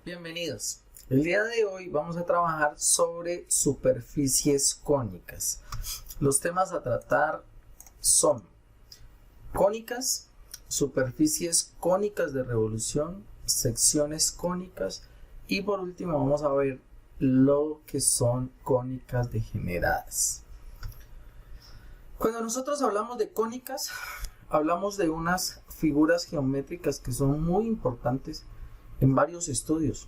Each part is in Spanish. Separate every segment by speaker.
Speaker 1: Bienvenidos. El día de hoy vamos a trabajar sobre superficies cónicas. Los temas a tratar son cónicas, superficies cónicas de revolución, secciones cónicas y por último vamos a ver lo que son cónicas degeneradas. Cuando nosotros hablamos de cónicas, hablamos de unas figuras geométricas que son muy importantes en varios estudios.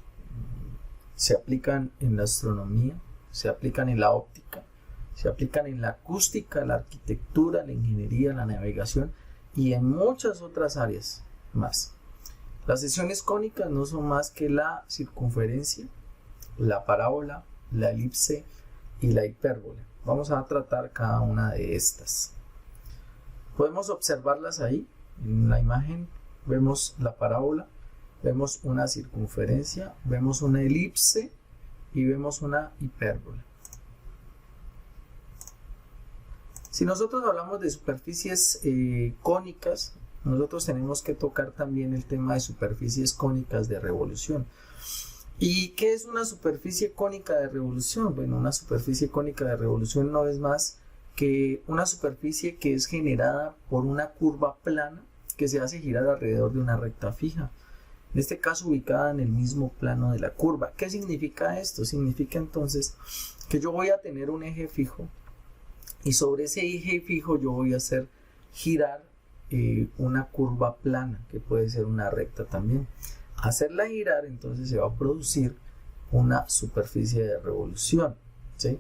Speaker 1: Se aplican en la astronomía, se aplican en la óptica, se aplican en la acústica, la arquitectura, la ingeniería, la navegación y en muchas otras áreas más. Las secciones cónicas no son más que la circunferencia, la parábola, la elipse y la hipérbole. Vamos a tratar cada una de estas. Podemos observarlas ahí en la imagen. Vemos la parábola, vemos una circunferencia, vemos una elipse y vemos una hipérbole. Si nosotros hablamos de superficies cónicas, nosotros tenemos que tocar también el tema de superficies cónicas de revolución. ¿Y qué es una superficie cónica de revolución? Bueno, una superficie cónica de revolución no es más que una superficie que es generada por una curva plana que se hace girar alrededor de una recta fija. En este caso ubicada en el mismo plano de la curva. ¿Qué significa esto? Significa entonces que yo voy a tener un eje fijo y sobre ese eje fijo yo voy a hacer girar una curva plana, que puede ser una recta también. Hacerla girar, entonces se va a producir una superficie de revolución, ¿sí?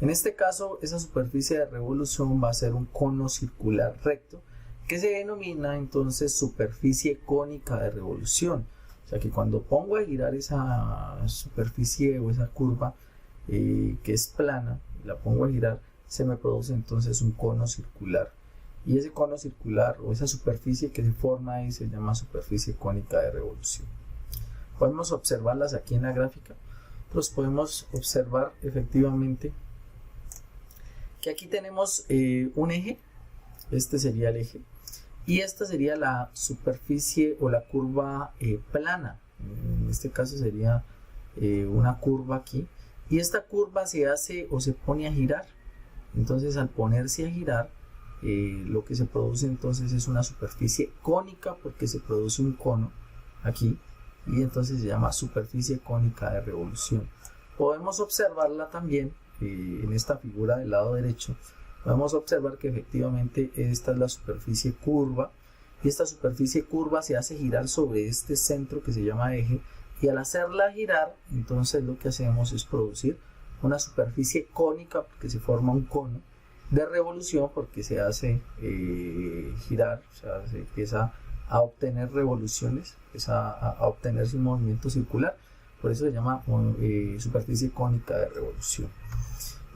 Speaker 1: En este caso, esa superficie de revolución va a ser un cono circular recto, que se denomina entonces superficie cónica de revolución. O sea que cuando pongo a girar esa superficie o esa curva que es plana, la pongo a girar, se me produce entonces un cono circular. Y ese cono circular o esa superficie que se forma ahí se llama superficie cónica de revolución. Podemos observarlas aquí en la gráfica. Entonces podemos observar efectivamente que aquí tenemos un eje. Este sería el eje. Y esta sería la superficie o la curva plana. En este caso sería una curva aquí. Y esta curva se hace o se pone a girar. Entonces al ponerse a girar, lo que se produce entonces es una superficie cónica porque se produce un cono aquí. Y entonces se llama superficie cónica de revolución. Podemos observarla también en esta figura del lado derecho. Vamos a observar que efectivamente esta es la superficie curva y esta superficie curva se hace girar sobre este centro que se llama eje y al hacerla girar entonces lo que hacemos es producir una superficie cónica porque se forma un cono de revolución porque se hace girar, o sea, se empieza a obtener revoluciones, empieza a obtenerse un movimiento circular, por eso se llama superficie cónica de revolución.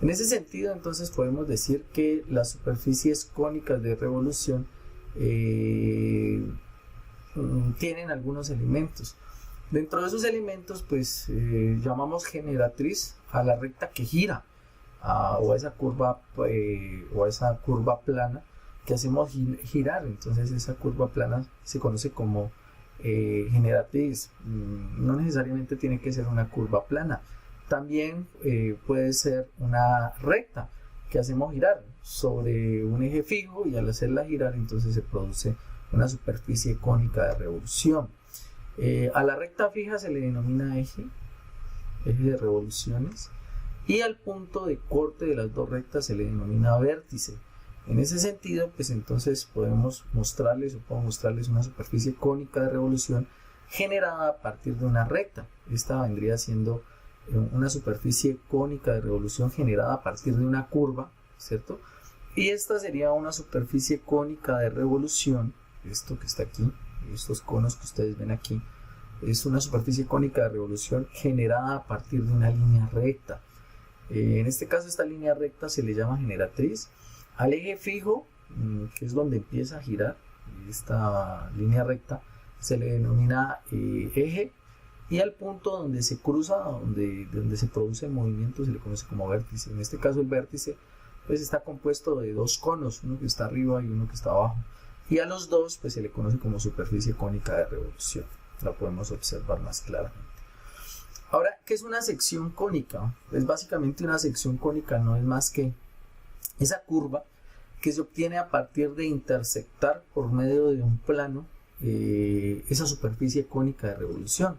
Speaker 1: En ese sentido, entonces, podemos decir que las superficies cónicas de revolución tienen algunos elementos. Dentro de esos elementos, pues, llamamos generatriz a la recta que gira, o a esa curva plana que hacemos girar. Entonces, esa curva plana se conoce como generatriz. No necesariamente tiene que ser una curva plana. También puede ser una recta que hacemos girar sobre un eje fijo y al hacerla girar entonces se produce una superficie cónica de revolución. A la recta fija se le denomina eje de revoluciones y al punto de corte de las dos rectas se le denomina vértice. En ese sentido, pues entonces puedo mostrarles una superficie cónica de revolución generada a partir de una recta. Esta vendría siendo una superficie cónica de revolución generada a partir de una curva, ¿cierto? Y esta sería una superficie cónica de revolución, esto que está aquí, estos conos que ustedes ven aquí, es una superficie cónica de revolución generada a partir de una línea recta. En este caso esta línea recta se le llama generatriz. Al eje fijo, que es donde empieza a girar esta línea recta, se le denomina eje. Y al punto donde se cruza, donde se produce el movimiento, se le conoce como vértice. En este caso el vértice pues está compuesto de dos conos, uno que está arriba y uno que está abajo. Y a los dos pues se le conoce como superficie cónica de revolución. La podemos observar más claramente. Ahora, ¿qué es una sección cónica? Pues básicamente una sección cónica no es más que esa curva que se obtiene a partir de intersectar por medio de un plano esa superficie cónica de revolución.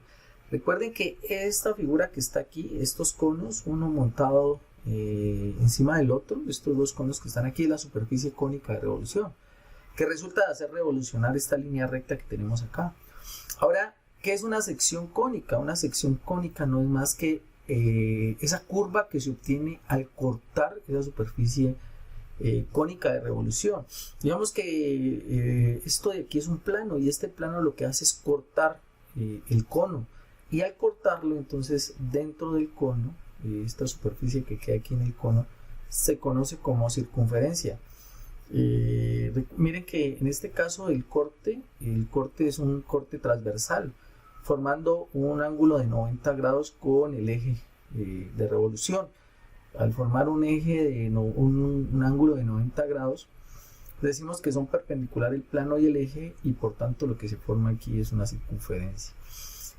Speaker 1: Recuerden que esta figura que está aquí, estos conos, uno montado encima del otro, estos dos conos que están aquí, es la superficie cónica de revolución, que resulta de hacer revolucionar esta línea recta que tenemos acá. Ahora, ¿qué es una sección cónica? Una sección cónica no es más que esa curva que se obtiene al cortar esa superficie cónica de revolución. Digamos que esto de aquí es un plano y este plano lo que hace es cortar el cono, y al cortarlo entonces dentro del cono, esta superficie que queda aquí en el cono se conoce como circunferencia. Miren que en este caso el corte es un corte transversal formando un ángulo de 90 grados con el eje de revolución. Al formar un eje un ángulo de 90 grados, decimos que son perpendicular el plano y el eje, y por tanto lo que se forma aquí es una circunferencia.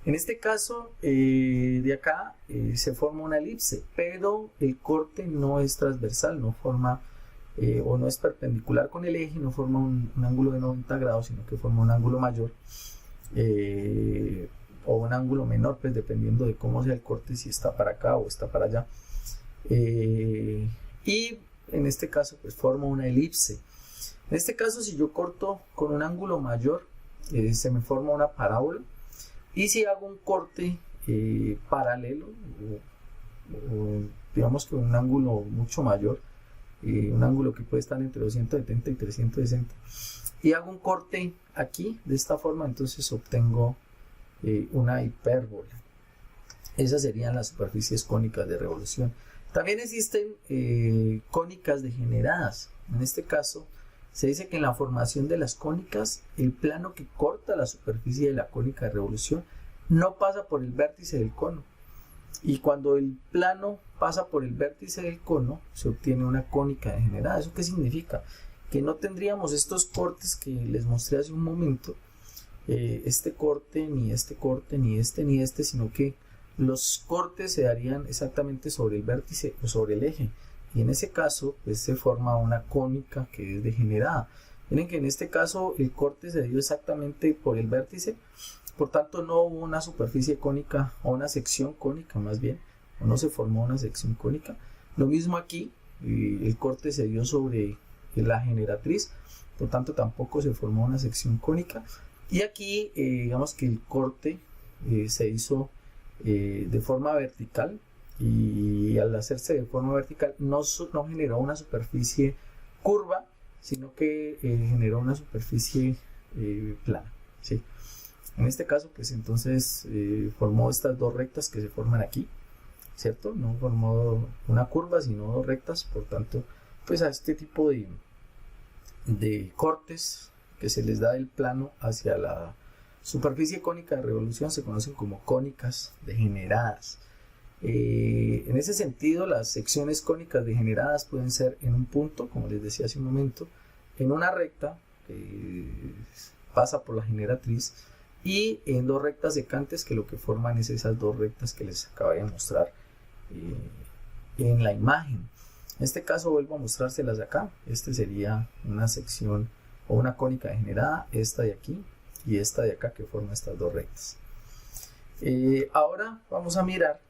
Speaker 1: En este caso de acá se forma una elipse, pero el corte no es transversal, no forma o no es perpendicular con el eje, no forma un ángulo de 90 grados, sino que forma un ángulo mayor o un ángulo menor, pues dependiendo de cómo sea el corte, si está para acá o está para allá. Y en este caso pues forma una elipse. En este caso, si yo corto con un ángulo mayor, se me forma una parábola, y si hago un corte paralelo o digamos que un ángulo mucho mayor, un ángulo que puede estar entre 270 y 360, y hago un corte aquí de esta forma, entonces obtengo una hipérbola. Esas serían las superficies cónicas de revolución. También existen cónicas degeneradas. En este caso se dice que en la formación de las cónicas, el plano que corta la superficie de la cónica de revolución no pasa por el vértice del cono, y cuando el plano pasa por el vértice del cono se obtiene una cónica degenerada. ¿Eso qué significa? Que no tendríamos estos cortes que les mostré hace un momento, este corte, ni este corte, ni este, sino que los cortes se darían exactamente sobre el vértice o sobre el eje, y en ese caso pues se forma una cónica que es degenerada. Miren que en este caso el corte se dio exactamente por el vértice, por tanto no hubo una superficie cónica o una sección cónica más bien, o no se formó una sección cónica. Lo mismo aquí, el corte se dio sobre la generatriz, por tanto tampoco se formó una sección cónica. Y aquí digamos que el corte se hizo de forma vertical, y al hacerse de forma vertical no generó una superficie curva, sino que generó una superficie plana, ¿sí? En este caso pues entonces formó estas dos rectas que se forman aquí, ¿cierto? No formó una curva sino dos rectas, por tanto pues a este tipo de cortes que se les da el plano hacia la superficie cónica de revolución se conocen como cónicas degeneradas. En ese sentido, las secciones cónicas degeneradas pueden ser en un punto, como les decía hace un momento, en una recta que pasa por la generatriz, y en dos rectas secantes, que lo que forman es esas dos rectas que les acabo de mostrar en la imagen. En este caso vuelvo a mostrárselas acá. Este sería una sección o una cónica degenerada, esta de aquí y esta de acá, que forma estas dos rectas. Ahora vamos a mirar,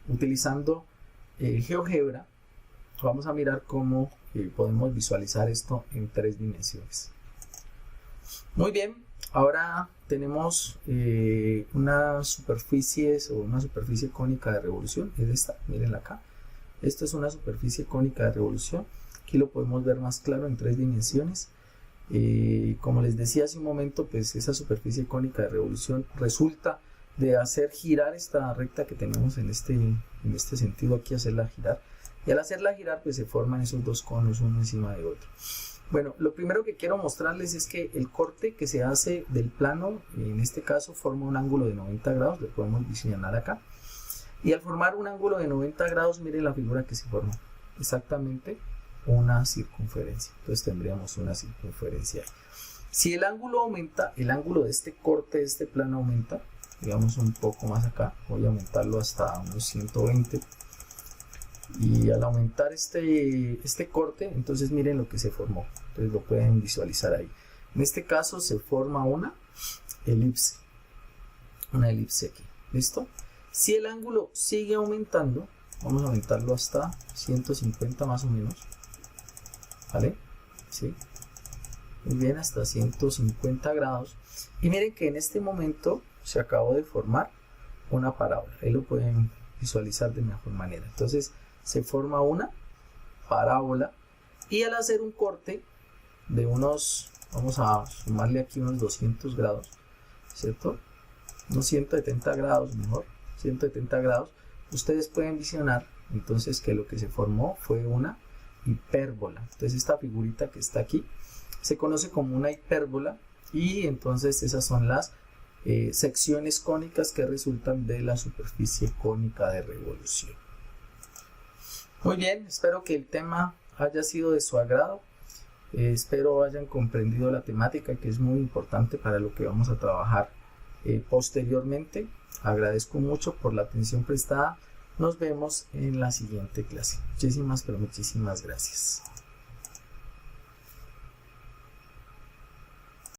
Speaker 1: utilizando GeoGebra, vamos a mirar cómo podemos visualizar esto en 3 dimensiones. Muy bien, ahora tenemos unas superficies o una superficie cónica de revolución, es esta, mirenla acá. Esta es una superficie cónica de revolución, aquí lo podemos ver más claro en 3 dimensiones. Como les decía hace un momento, pues esa superficie cónica de revolución resulta de hacer girar esta recta que tenemos en este sentido aquí, hacerla girar, y al hacerla girar pues se forman esos dos conos uno encima de otro. Bueno, lo primero que quiero mostrarles es que el corte que se hace del plano, en este caso forma un ángulo de 90 grados, lo podemos visionar acá, y al formar un ángulo de 90 grados, miren la figura que se forma, exactamente una circunferencia. Entonces tendríamos una circunferencia. Si el ángulo aumenta, el ángulo de este corte, de este plano aumenta, digamos un poco más acá, voy a aumentarlo hasta unos 120, y al aumentar este corte, entonces miren lo que se formó, entonces lo pueden visualizar ahí. En este caso se forma una elipse aquí, ¿listo? Si el ángulo sigue aumentando, vamos a aumentarlo hasta 150 más o menos, ¿vale? ¿Sí? Muy bien, hasta 150 grados. Y miren que en este momento se acabó de formar una parábola. Ahí lo pueden visualizar de mejor manera. Entonces se forma una parábola y al hacer un corte de unos, vamos a sumarle aquí unos 200 grados, ¿cierto? Unos 170 grados mejor, 170 grados, ustedes pueden visionar entonces que lo que se formó fue una hipérbola. Entonces esta figurita que está aquí se conoce como una hipérbola, y entonces esas son las secciones cónicas que resultan de la superficie cónica de revolución. Muy bien, espero que el tema haya sido de su agrado. Espero hayan comprendido la temática, que es muy importante para lo que vamos a trabajar posteriormente. Agradezco mucho por la atención prestada. Nos vemos en la siguiente clase. Muchísimas, pero muchísimas gracias.